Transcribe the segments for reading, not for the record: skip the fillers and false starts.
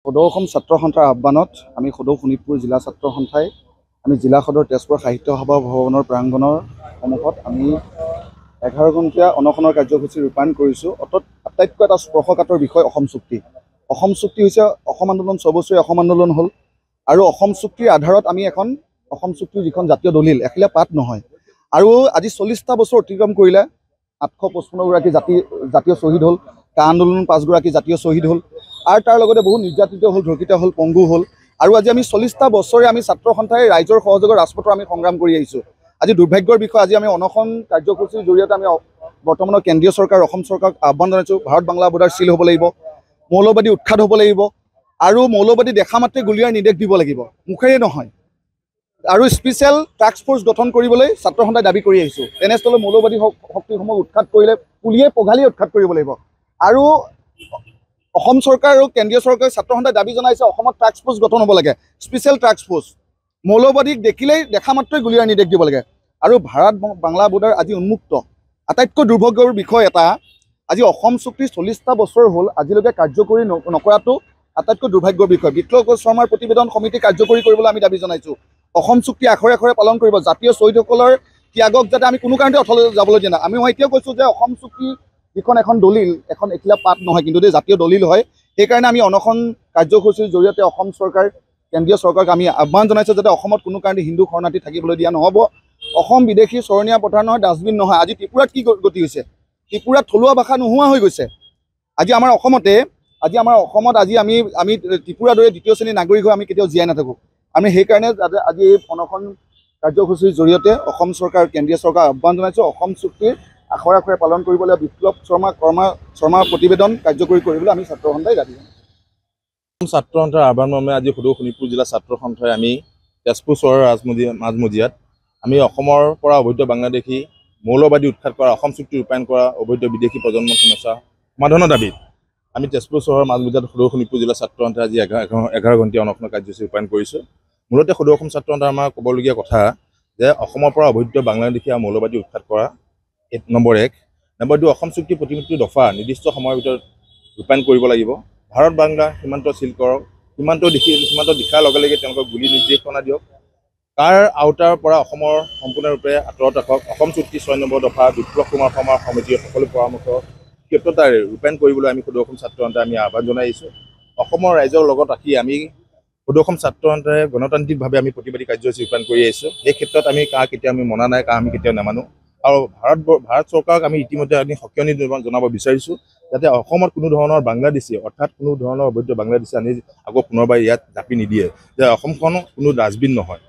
সদৌ অসম ছাত্ৰ সন্থাৰ আহ্বানত আমি সদৌ শোণিতপুৰ জিলা ছাত্ৰ সন্থাই আমি জিলা সদৰ তেজপুৰ সাহিত্য সভা ভৱনৰ প্ৰাংগণৰ সন্মুখত আমি 11 ঘণ্টীয়া অনশনৰ কাৰ্যসূচী ৰূপায়ণ কৰিছোঁ। আটাইতকৈ এটা স্পৰ্শকাতৰ বিষয় অসম চুক্তি। অসম চুক্তি হৈছে অসম আন্দোলন 6 বছৰীয়া অসম আন্দোলন হ'ল আৰু অসম চুক্তিৰ আধাৰত আমি এখন অসম চুক্তিৰ যিখন জাতীয় দলিল এখিলা পাত নহয় আৰু আজি 40টা বছৰ অতিক্ৰম কৰিলে 855 গৰাকী জাতীয় শ্বহীদ হ'ল, কা আন্দোলন 5 গৰাকী জাতীয় শ্বহীদ হ'ল আৰু তাৰ লগতে বহু নিৰ্যাতিত হ'ল, ধৰ্ষিত হ'ল, পংগু হ'ল আৰু আজি আমি 40টা বছৰে আমি ছাত্ৰ সন্থাই ৰাইজৰ সহযোগৰ ৰাজপথৰ আমি সংগ্ৰাম কৰি আহিছোঁ। আজি দুৰ্ভাগ্যৰ বিষয়, আজি আমি অনশন কাৰ্যসূচীৰ জৰিয়তে আমি বৰ্তমানৰ কেন্দ্ৰীয় চৰকাৰ অসম চৰকাৰক আহ্বান জনাইছোঁ, ভাৰত বাংলা বৰ্ডাৰ চিল হ'ব লাগিব, মৌলবাদী উৎখাত হ'ব লাগিব আৰু মৌলবাদী দেখা মাত্ৰে গুলীয়াৰ নিৰ্দেশ দিব লাগিব, মুখেৰে নহয়। আৰু স্পেচিয়েল টাস্ক ফ'ৰ্চ গঠন কৰিবলৈ ছাত্ৰ সন্থাই দাবী কৰি আহিছোঁ। তেনেস্থলত মৌলবাদী শক্তিসমূহ উৎখাত কৰিলে পুলিয়ে পঘালিয়ে উৎখাত কৰিব লাগিব। আৰু অসম চৰকাৰ আৰু কেন্দ্ৰীয় চৰকাৰে ছাত্ৰ সন্থাই দাবী জনাইছে অসমত টাস্ক ফ'ৰ্চ গঠন হ'ব লাগে, স্পেচিয়েল টাস্ক ফ'ৰ্চ। মৌলবাদীক দেখিলেই দেখা মাত্ৰই গুলীয়াৰ নিৰ্দেশ দিব লাগে। আৰু ভাৰত বাংলা বৰ্ডাৰ আজি উন্মুক্ত। আটাইতকৈ দুৰ্ভাগ্যৰ বিষয় এটা, আজি অসম চুক্তি 40টা বছৰ হ'ল আজিলৈকে কাৰ্যকৰী নকৰাটো আটাইতকৈ দুৰ্ভাগ্যৰ বিষয়। বিপ্লৱ শৰ্মাৰ প্ৰতিবেদন সমিতি কাৰ্যকৰী কৰিবলৈ আমি দাবী জনাইছোঁ। অসম চুক্তি আখৰে আখৰে পালন কৰিব, জাতীয় শ্বহীদসকলৰ ত্যাগক যাতে আমি কোনো কাৰণতে অথলে যাবলৈ দিয়া নাই। আমি মই এতিয়াও কৈছোঁ যে অসম চুক্তি যিখন এখন দলিল, এখন এখিলা পাত নহয় কিন্তু দেই, জাতীয় দলিল হয়। সেইকাৰণে আমি অনশন কাৰ্যসূচীৰ জৰিয়তে অসম চৰকাৰ কেন্দ্ৰীয় চৰকাৰক আমি আহ্বান জনাইছোঁ যাতে অসমত কোনো কাৰণে হিন্দু শৰণাৰ্থী থাকিবলৈ দিয়া নহ'ব। অসম বিদেশী চৰণীয়া পথাৰ নহয়, ডাষ্টবিন নহয়। আজি ত্ৰিপুৰাত কি গতি হৈছে? ত্ৰিপুৰাত থলুৱা ভাষা নোহোৱা হৈ গৈছে। আজি আমাৰ অসমত আমি ত্ৰিপুৰাৰ দৰে দ্বিতীয় শ্ৰেণীৰ নাগৰিক হৈ আমি কেতিয়াও জীয়াই নাথাকোঁ। আমি সেইকাৰণে আজি এই অনশন কাৰ্যসূচীৰ জৰিয়তে অসম চৰকাৰ কেন্দ্ৰীয় চৰকাৰ আহ্বান জনাইছোঁ অসম চুক্তিৰ আখৰে আখৰে পালন কৰিবলৈ বিপ্লৱ শৰ্মাৰ প্ৰতিবেদন কাৰ্যকৰী কৰিবলৈ আমি ছাত্ৰ সন্থাই দাবী জনাইছোঁ। ছাত্ৰ সন্থাৰ আহ্বান মৰ্মে আজি সদৌ শোণিতপুৰ জিলা ছাত্ৰ সন্থাই আমি তেজপুৰ চহৰৰ মাজমজিয়াত আমি অসমৰ পৰা অবৈধ বাংলাদেশী মৌলবাদী উৎখাত কৰা, অসম চুক্তি ৰূপায়ণ কৰা অবৈধ বিদেশী প্ৰজন্মৰ সমস্যা সমাধানৰ দাবীত আমি তেজপুৰ চহৰৰ মাজমজিয়াত সদৌ শোণিতপুৰ জিলা ছাত্ৰ সন্থাই আজি 11 ঘণ্টীয়া অনশনৰ কাৰ্যসূচী ৰূপায়ণ কৰিছোঁ। মূলতে সদৌ অসম ছাত্ৰ সন্থাৰ আমাৰ ক'বলগীয়া কথা যে অসমৰ পৰা অবৈধ বাংলাদেশী আৰু মৌলবাদী উৎখাত কৰা নম্বৰ 1। নম্বৰ 2, অসম চুক্তিৰ প্ৰতিটো দফা নিৰ্দিষ্ট সময়ৰ ভিতৰত ৰূপায়ণ কৰিব লাগিব। ভাৰত বাংলা সীমান্ত চিল কৰক, সীমান্ত দিশাৰ লগে লগে তেওঁলোকক গুলি নিৰ্দেশনা দিয়ক, কাৰ আওতাৰ পৰা অসমৰ সম্পূৰ্ণৰূপে আঁতৰত ৰাখক। অসম চুক্তি 6 নম্বৰ দফা বিপ্লৱ কুমাৰ শৰ্মাৰ সমিতিৰ সকলো পৰামৰ্শ ক্ষেত্ৰতাৰে ৰূপায়ণ কৰিবলৈ আমি সদৌ অসম ছাত্ৰ সন্থাই আমি আহ্বান জনাই আহিছোঁ। অসমৰ ৰাইজৰ লগত ৰাখি আমি সদৌ অসম ছাত্ৰ সন্থাই গণতান্ত্ৰিকভাৱে আমি প্ৰতিবাদী কাৰ্যসূচী ৰূপায়ণ কৰি আহিছোঁ। এই ক্ষেত্ৰত আমি কেতিয়াও আমি মনা নাই, আমি কেতিয়াও নামানো। আৰু ভাৰত চৰকাৰক আমি ইতিমধ্যে আমি সকিয়নি জনাব বিচাৰিছোঁ যাতে অসমত কোনো ধৰণৰ বাংলাদেশী অৰ্থাৎ কোনো ধৰণৰ অবৈধ বাংলাদেশী আনি আকৌ পুনৰবাৰ ইয়াত জাপি নিদিয়ে, যে অসমখন কোনো ডাষ্টবিন নহয়।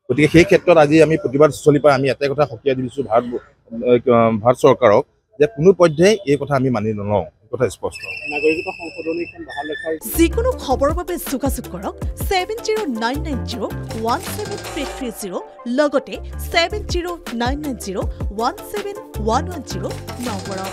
গতিকে সেই ক্ষেত্ৰত আজি আমি প্ৰতিবাদস্থলীৰ পৰা আমি এটাই কথা সকীয়াই দিছোঁ ভাৰত চৰকাৰক যে কোনো পৰ্যায়ে এই কথা আমি মানি নলওঁ, কথা স্পষ্ট। নাগৰিকত্ব সংশোধনীখন বাহাল ৰখাৰ যিকোনো খবৰৰ বাবে যোগাযোগ কৰক 7099017330 লগতে 7099017110 নম্বৰত।